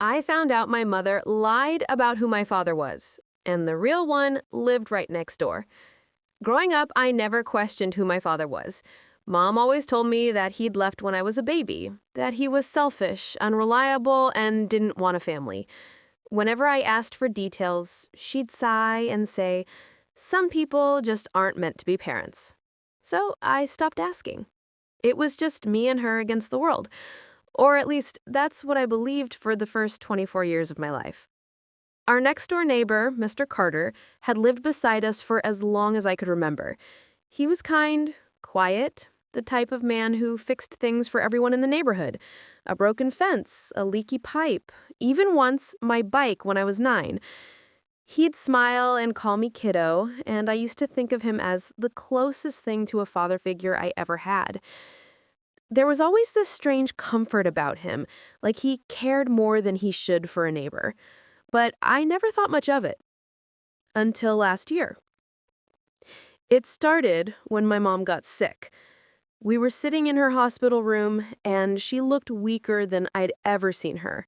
I found out my mother lied about who my father was, and the real one lived right next door. Growing up, I never questioned who my father was. Mom always told me that he'd left when I was a baby, that he was selfish, unreliable, and didn't want a family. Whenever I asked for details, she'd sigh and say, "Some people just aren't meant to be parents." So I stopped asking. It was just me and her against the world. Or at least, that's what I believed for the first 24 years of my life. Our next door neighbor, Mr. Carter, had lived beside us for as long as I could remember. He was kind, quiet, the type of man who fixed things for everyone in the neighborhood. A broken fence, a leaky pipe, even once my bike when I was 9. He'd smile and call me kiddo, and I used to think of him as the closest thing to a father figure I ever had. There was always this strange comfort about him, like he cared more than he should for a neighbor. But I never thought much of it until last year. It started when my mom got sick. We were sitting in her hospital room, and she looked weaker than I'd ever seen her.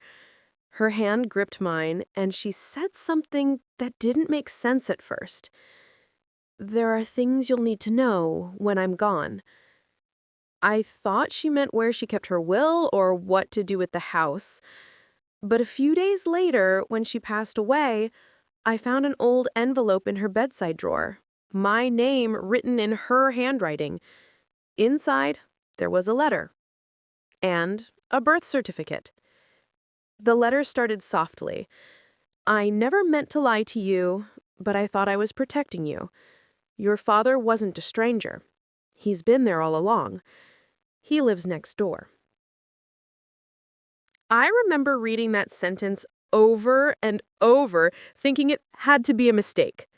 Her hand gripped mine, and she said something that didn't make sense at first. "There are things you'll need to know when I'm gone." I thought she meant where she kept her will or what to do with the house. But a few days later, when she passed away, I found an old envelope in her bedside drawer. My name written in her handwriting. Inside, there was a letter and a birth certificate. The letter started softly. "I never meant to lie to you, but I thought I was protecting you. Your father wasn't a stranger. He's been there all along. He lives next door." I remember reading that sentence over and over, thinking it had to be a mistake.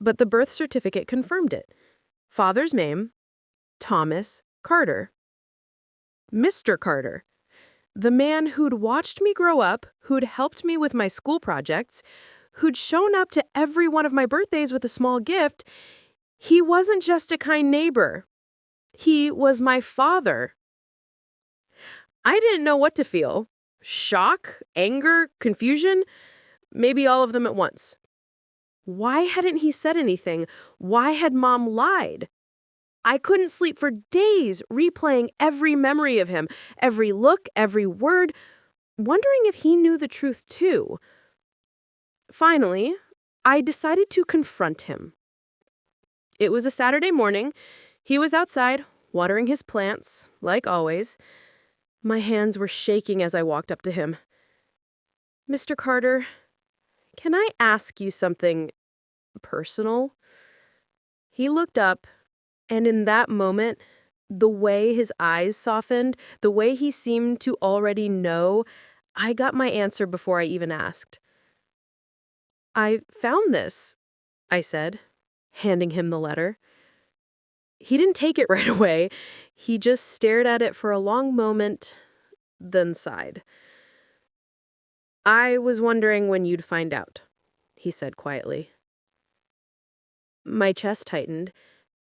But the birth certificate confirmed it. Father's name, Thomas Carter. Mr. Carter. The man who'd watched me grow up, who'd helped me with my school projects, who'd shown up to every one of my birthdays with a small gift. He wasn't just a kind neighbor. He was my father. I didn't know what to feel. Shock, anger, confusion, maybe all of them at once. Why hadn't he said anything? Why had Mom lied? I couldn't sleep for days, replaying every memory of him, every look, every word, wondering if he knew the truth too. Finally, I decided to confront him. It was a Saturday morning. He was outside, watering his plants, like always. My hands were shaking as I walked up to him. "Mr. Carter, can I ask you something personal?" He looked up, and in that moment, the way his eyes softened, the way he seemed to already know, I got my answer before I even asked. "I found this," I said, handing him the letter. He didn't take it right away. He just stared at it for a long moment, then sighed. "I was wondering when you'd find out," he said quietly. My chest tightened.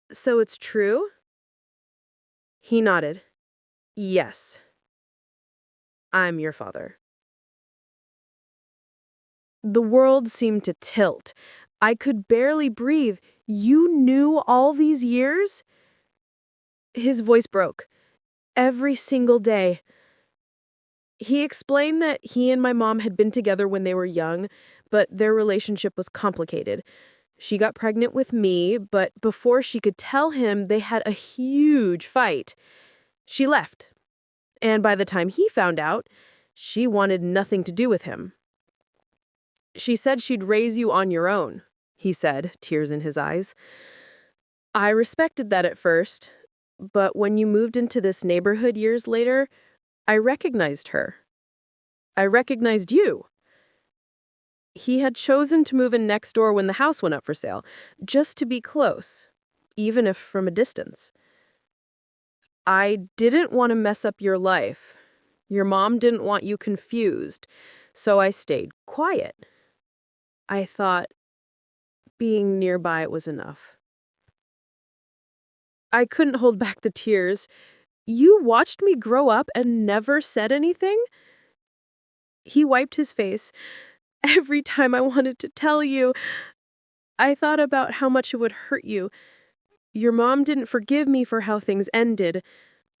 "So it's true?" He nodded. "Yes, I'm your father." The world seemed to tilt. I could barely breathe. "You knew all these years?" His voice broke. "Every single day." He explained that he and my mom had been together when they were young, but their relationship was complicated. She got pregnant with me, but before she could tell him, they had a huge fight. She left, and by the time he found out, she wanted nothing to do with him. "She said she'd raise you on your own," he said, tears in his eyes. I respected that at first, but when you moved into this neighborhood years later, I recognized her. I recognized you. He had chosen to move in next door when the house went up for sale, just to be close, even if from a distance. "I didn't want to mess up your life. Your mom didn't want you confused, so I stayed quiet. I thought being nearby was enough." I couldn't hold back the tears. "You watched me grow up and never said anything?" He wiped his face. Every time I wanted to tell you, I thought about how much it would hurt you. Your mom didn't forgive me for how things ended.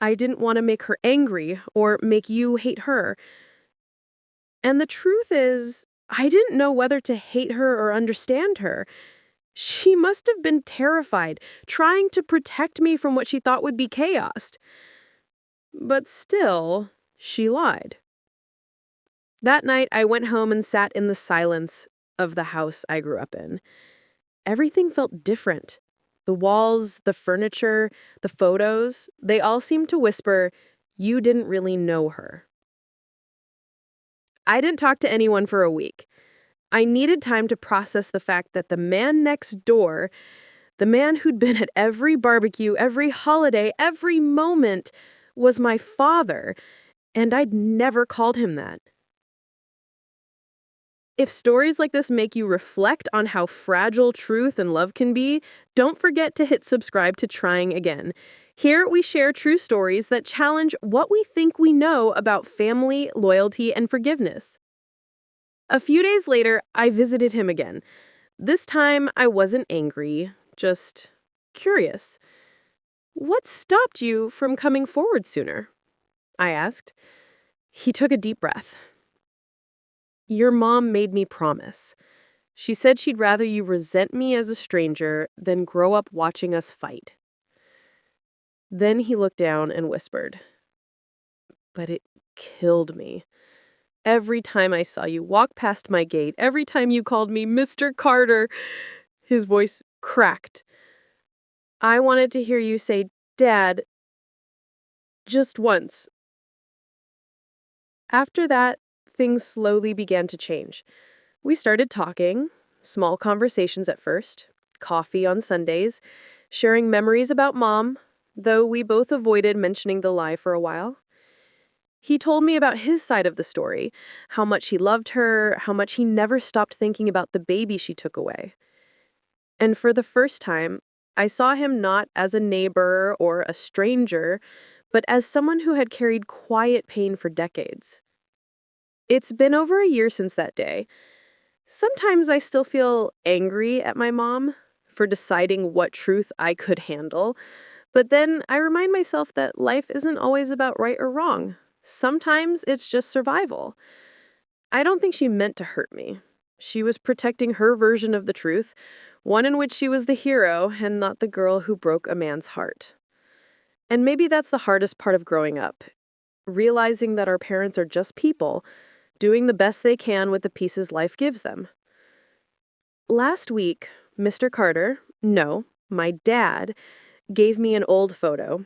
I didn't want to make her angry or make you hate her. And the truth is, I didn't know whether to hate her or understand her. She must have been terrified, trying to protect me from what she thought would be chaos. But still, she lied. That night, I went home and sat in the silence of the house I grew up in. Everything felt different. The walls, the furniture, the photos, they all seemed to whisper, "You didn't really know her." I didn't talk to anyone for a week. I needed time to process the fact that the man next door, the man who'd been at every barbecue, every holiday, every moment, was my father, and I'd never called him that. If stories like this make you reflect on how fragile truth and love can be, don't forget to hit subscribe to Trying Again. Here we share true stories that challenge what we think we know about family, loyalty, and forgiveness. A few days later, I visited him again. This time, I wasn't angry, just curious. "What stopped you from coming forward sooner?" I asked. He took a deep breath. "Your mom made me promise. She said she'd rather you resent me as a stranger than grow up watching us fight." Then he looked down and whispered, "But it killed me. Every time I saw you walk past my gate, every time you called me Mr. Carter," his voice cracked, "I wanted to hear you say, 'Dad,' just once." After that, things slowly began to change. We started talking, small conversations at first, coffee on Sundays, sharing memories about Mom, though we both avoided mentioning the lie for a while. He told me about his side of the story, how much he loved her, how much he never stopped thinking about the baby she took away. And for the first time, I saw him not as a neighbor or a stranger, but as someone who had carried quiet pain for decades. It's been over a year since that day. Sometimes I still feel angry at my mom for deciding what truth I could handle, but then I remind myself that life isn't always about right or wrong. Sometimes it's just survival. I don't think she meant to hurt me. She was protecting her version of the truth, one in which she was the hero and not the girl who broke a man's heart. And maybe that's the hardest part of growing up, realizing that our parents are just people, doing the best they can with the pieces life gives them. Last week, Mr. Carter, no, my dad, gave me an old photo.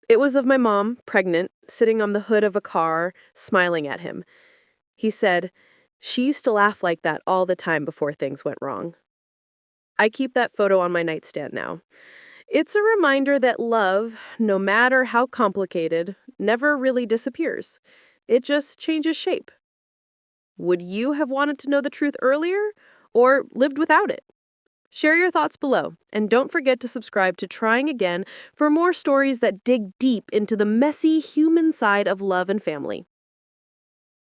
It was of my mom, pregnant, sitting on the hood of a car, smiling at him. He said, "She used to laugh like that all the time before things went wrong." I keep that photo on my nightstand now. It's a reminder that love, no matter how complicated, never really disappears. It just changes shape. Would you have wanted to know the truth earlier or lived without it? Share your thoughts below, and don't forget to subscribe to Trying Again for more stories that dig deep into the messy human side of love and family.